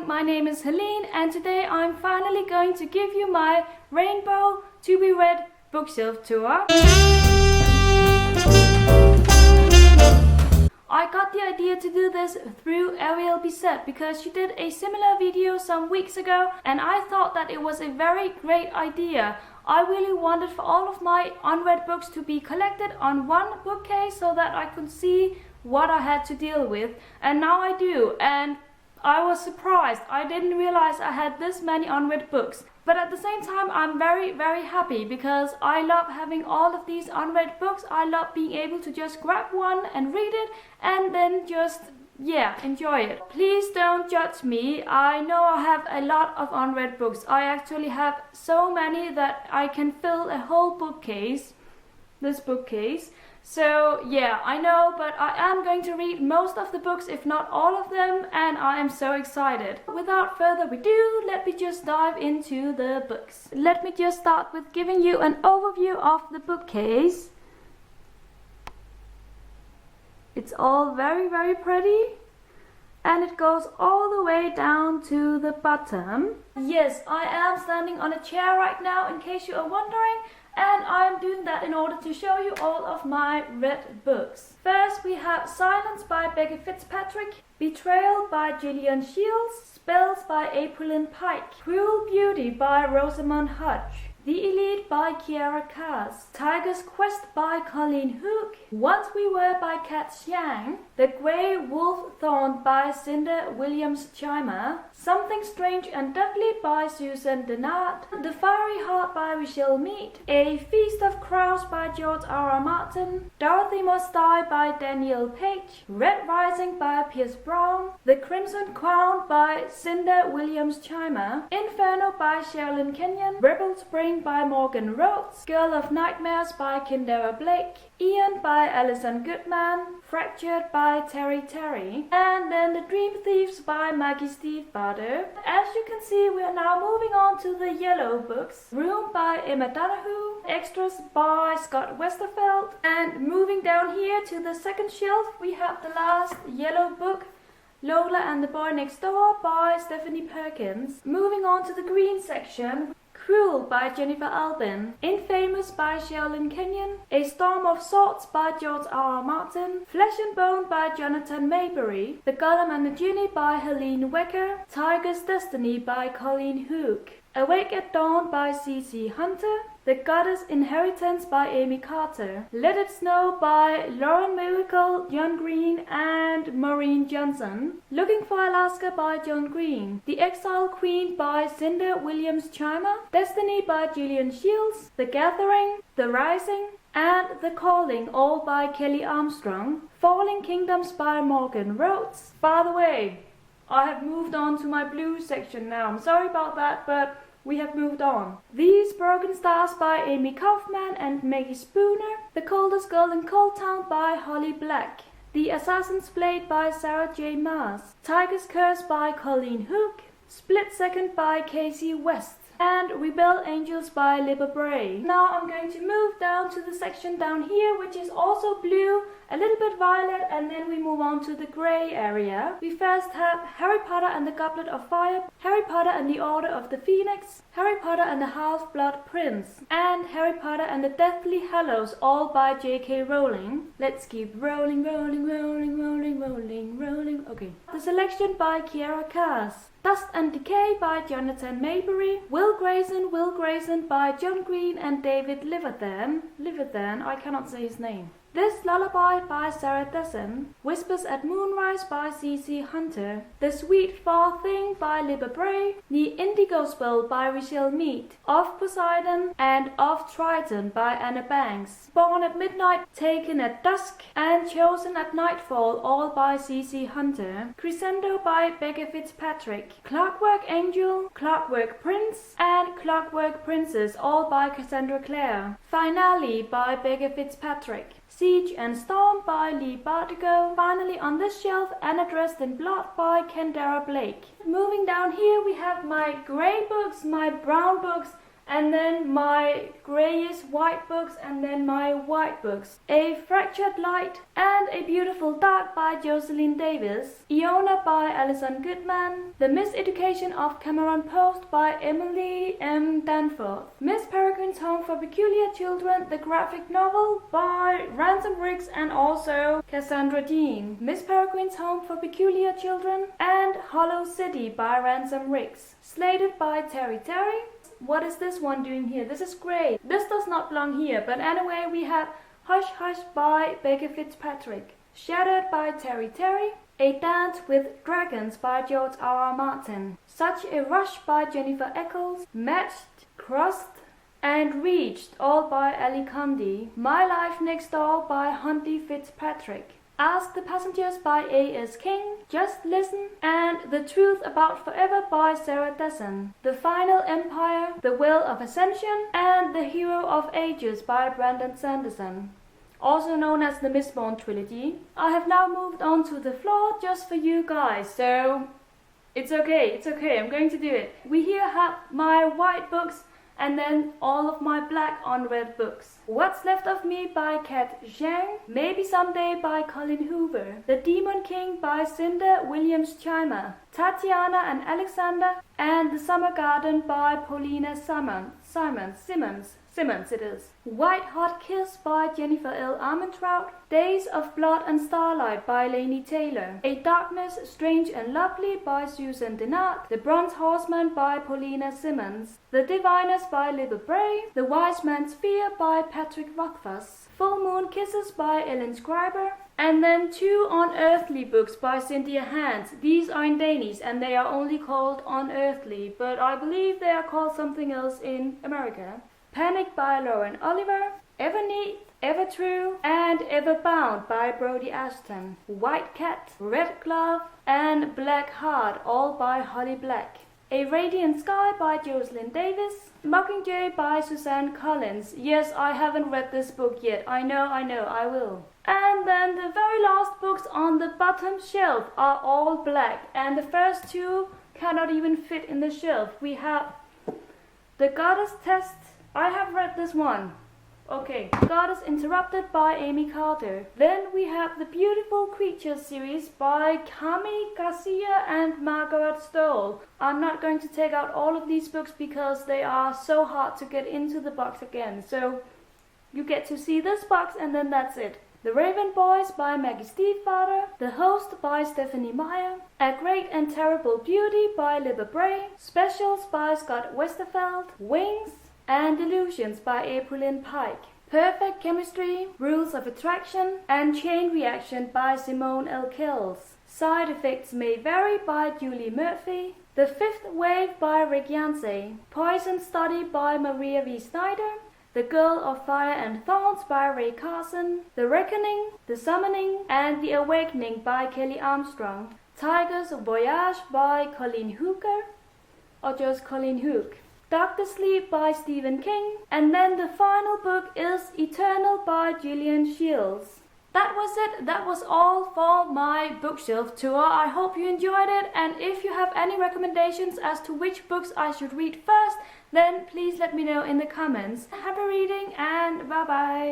my name is Helene and today I'm finally going to give you my rainbow to be read bookshelf tour. I got the idea to do this through Ariel Bisset because she did a similar video some weeks ago and I thought that it was a very great idea. I really wanted for all of my unread books to be collected on one bookcase so that I could see what I had to deal with, and now I do, and I was surprised. I didn't realize I had this many unread books. But at the same time, I'm very happy because I love having all of these unread books. I love being able to just grab one and read it and then just, enjoy it. Please don't judge me. I know I have a lot of unread books. I actually have so many that I can fill a whole bookcase, this bookcase. So yeah, I know, but I am going to read most of the books, if not all of them, and I am so excited. Without further ado, let me just dive into the books. Let me just start with giving you an overview of the bookcase. It's all very pretty, and it goes all the way down to the bottom. Yes, I am standing on a chair right now, in case you are wondering. And I'm doing that in order to show you all of my read books. First we have Silence by Becky Fitzpatrick, Betrayal by Gillian Shields, Spells by Aprilyn Pike, Cruel Beauty by Rosamund Hodge, The Elite by Kiara Cass, Tiger's Quest by Colleen Hook, Once We Were by Kat Chiang, The Grey Wolf Thorn by Cinda Williams-Chimer, Something Strange and Deadly by Susan Dennard, The Fiery Heart by Michelle Mead, A Feast of Crows by George R.R. Martin, Dorothy Must Die by Danielle Page, Red Rising by Pierce Brown, The Crimson Crown by Cinda Williams-Chimer, Inferno by Sherilyn Kenyon, Rebel Spring by Morgan Rhodes, Girl of Nightmares by Kendara Blake, Ian by Alison Goodman, Fractured by Terry Terry, and then The Dream Thieves by Maggie Steve Barter. As you can see, we are now moving on to the yellow books. Room by Emma Donoghue, Extras by Scott Westerfeld, and moving down here to the second shelf, we have the last yellow book, Lola and the Boy Next Door by Stephanie Perkins. Moving on to the green section, Cruel by Jennifer Albin, Infamous by Sherilyn Kenyon, A Storm of Swords by George R.R. Martin, Flesh and Bone by Jonathan Maybury, The Golem and the Genie by Helene Wecker, Tiger's Destiny by Colleen Hook, Awake at Dawn by C.C. Hunter, The Goddess' Inheritance by Amy Carter, Let It Snow by Lauren Miracle, John Green, and Maureen Johnson, Looking for Alaska by John Green, The Exiled Queen by Cinda Williams-Chimer, Destiny by Gillian Shields, The Gathering, The Rising, and The Calling, all by Kelly Armstrong, Falling Kingdoms by Morgan Rhodes. By the way, I have moved on to my blue section now. I'm sorry about that, but we have moved on. These Broken Stars by Amy Kaufman and Maggie Spooner, The Coldest Girl in Cold Town by Holly Black, The Assassin's Blade by Sarah J. Maas, Tiger's Curse by Colleen Hook, Split Second by Casey West, and Rebel Angels by Libba Bray. Now I'm going to move down to the section down here, which is also blue, a little bit violet, and then we move on to the grey area. We first have Harry Potter and the Goblet of Fire, Harry Potter and the Order of the Phoenix, Harry Potter and the Half-Blood Prince, and Harry Potter and the Deathly Hallows, all by J.K. Rowling. Let's keep rolling. Okay. The selection by Kiara Cass. Dust and Decay by Jonathan Maybury, Will Grayson by John Green and David Liverthan, I cannot say his name. This Lullaby by Sarah Dessen, Whispers at Moonrise by C.C. Hunter, The Sweet Far Thing by Libba Bray, The Indigo Spell by Michelle Mead, Of Poseidon and Of Triton by Anna Banks, Born at Midnight, Taken at Dusk, and Chosen at Nightfall, all by C.C. Hunter, Crescendo by Becca Fitzpatrick, Clockwork Angel, Clockwork Prince, and Clockwork Princess, all by Cassandra Clare, Finale by Becca Fitzpatrick, Siege and Storm by Lee Bardugo. Finally on this shelf, Anna Dressed in Blood by Kendara Blake. Moving down here we have my grey books, my brown books, and then my grayish white books, and then my white books. A Fractured Light and A Beautiful Dark by Jocelyn Davis. Iona by Alison Goodman. The Miseducation of Cameron Post by Emily M. Danforth. Miss Peregrine's Home for Peculiar Children, the graphic novel by Ransom Riggs and also Cassandra Dean. Miss Peregrine's Home for Peculiar Children and Hollow City by Ransom Riggs. Slated by Terry Terry. What is this one doing here? This is great. This does not belong here, but anyway, we have Hush Hush by Baker Fitzpatrick. Shattered by Terry Terry. A Dance with Dragons by George R. R. Martin. Such a Rush by Jennifer Eccles. Matched, Crossed, and Reached, all by Ali Conde. My Life Next Door by Huntley Fitzpatrick. Ask the Passengers by A.S. King. Just Listen, and The Truth About Forever by Sarah Dessen. The Final Empire, The Will of Ascension, and The Hero of Ages by Brandon Sanderson, also known as the Mistborn trilogy. I have now moved on to the floor just for you guys, so it's okay, I'm going to do it. We here have my white books and then all of my black unread books. What's Left of Me by Kat Zhang. Maybe Someday by Colin Hoover. The Demon King by Cinda Williams-Chimer. Tatiana and Alexander, and The Summer Garden by Paulina Simmons it is. White Hot Kiss by Jennifer L. Armentrout. Days of Blood and Starlight by Laini Taylor. A Darkness Strange and Lovely by Susan Denard. The Bronze Horseman by Paulina Simmons. The Diviners by Libba Bray. The Wise Man's Fear by Patrick Rothfuss. Full Moon Kisses by Ellen Schreiber. And then 2 unearthly books by Cynthia Hans. These are in Danish and they are only called Unearthly, but I believe they are called something else in America. Panic by Lauren Oliver. Ever Neat, Ever True, and Ever Bound by Brody Ashton. White Cat, Red Glove, and Black Heart, all by Holly Black. A Radiant Sky by Jocelyn Davis. Mockingjay by Suzanne Collins. Yes, I haven't read this book yet. I know, I will. And then the very last books on the bottom shelf are all black, and the first 2 cannot even fit in the shelf. We have The Goddess Test. I have read this one. Okay, Goddess Interrupted by Amy Carter. Then we have the Beautiful Creatures series by Cami Garcia and Margaret Stoll. I'm not going to take out all of these books because they are so hard to get into the box again. So you get to see this box and then that's it. The Raven Boys by Maggie Stiefvater. The Host by Stephanie Meyer. A Great and Terrible Beauty by Libba Bray. Specials by Scott Westerfeld. Wings and Delusions by April Pike. Perfect Chemistry, Rules of Attraction, and Chain Reaction by Simone L. Kells. Side Effects May Vary by Julie Murphy. The Fifth Wave by Rick Yancey. Poison Study by Maria V. Snyder. The Girl of Fire and Thorns by Ray Carson. The Reckoning, The Summoning, and The Awakening by Kelly Armstrong. Tiger's Voyage by Colleen Hooker, or just Colleen Hook. Doctor Sleep by Stephen King, and then the final book is Eternal by Gillian Shields. That was it. That was all for my bookshelf tour. I hope you enjoyed it, and if you have any recommendations as to which books I should read first, then please let me know in the comments. Happy reading and bye bye.